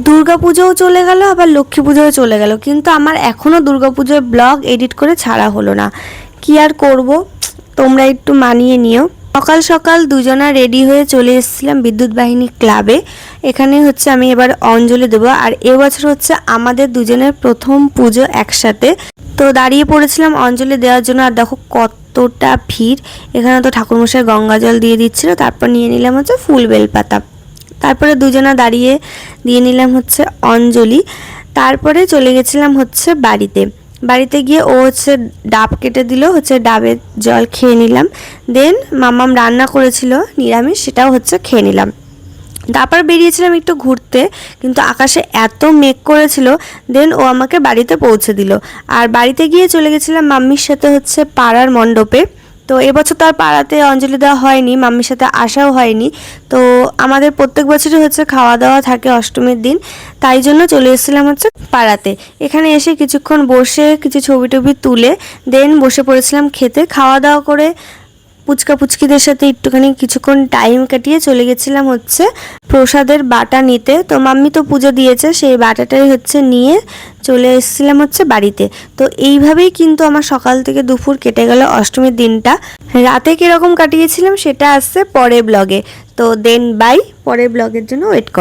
দুর্গাপুজোও চলে গেল, আবার লক্ষ্মী পুজোও চলে গেল, কিন্তু আমার এখনও দুর্গাপুজোর ব্লগ এডিট করে ছাড়া হলো না। কি আর করব, তোমরা একটু মানিয়ে নিও। সকাল সকাল দুজনা রেডি হয়ে চলে এসেছিলাম বিদ্যুৎ বাহিনী ক্লাবে। এখানে হচ্ছে আমি এবার অঞ্জলি দেবো, আর এবছর হচ্ছে আমাদের দুজনের প্রথম পুজো একসাথে। তো দাঁড়িয়ে পড়েছিলাম অঞ্জলি দেওয়ার জন্য, আর দেখো কতটা ভিড়। এখানে তো ঠাকুরমশাই গঙ্গা জল দিয়ে দিচ্ছিল, তারপর নিয়ে নিলাম হচ্ছে ফুল বেলপাতা। তারপরে দুজনা দাঁড়িয়ে দিয়ে নিলাম হচ্ছে অঞ্জলি। তারপরে চলে গেছিলাম হচ্ছে বাড়িতে গিয়ে ও হচ্ছে ডাব কেটে দিল, হচ্ছে ডাবের জল খেয়ে নিলাম। দেন মামাম রান্না করেছিল নিরামিষ, সেটাও হচ্ছে খেয়ে নিলাম। তারপর বেরিয়েছিলাম একটু ঘুরতে, কিন্তু আকাশে এত মেঘ করেছিল। দেন ও আমাকে বাড়িতে পৌঁছে দিল, আর বাড়িতে গিয়ে চলে গেছিলাম মাম্মির সাথে হচ্ছে পাড়ার মণ্ডপে। তো এবছর তো আর পাড়াতে অঞ্জলি দেওয়া হয়নি, মাম্মির সাথে আসাও হয়নি। তো আমাদের প্রত্যেক বছরই হচ্ছে খাওয়া দাওয়া থাকে অষ্টমীর দিন, তাই জন্য চলে এসেছিলাম হচ্ছে পাড়াতে। এখানে এসে কিছুক্ষণ বসে কিছু ছবি টবি তুলে দেন বসে পড়েছিলাম খেতে। খাওয়া দাওয়া করে পুচকা পুচকিদের সাথে একটুখানি কিছুক্ষণ টাইম কাটিয়ে চলে গেছিলাম হচ্ছে প্রসাদের বাটা নিতে। তো মাম্মি তো পুজো দিয়েছে, সেই বাটাটাই হচ্ছে নিয়ে চলে এসেছিলাম হচ্ছে বাড়িতে। তো এইভাবেই কিন্তু আমার সকাল থেকে দুপুর কেটে গেল অষ্টমীর দিনটা। রাতে কীরকম কাটিয়েছিলাম সেটা আসছে পরের ব্লগে। তো দেন বাই, পরের ব্লগের জন্য ওয়েট কর।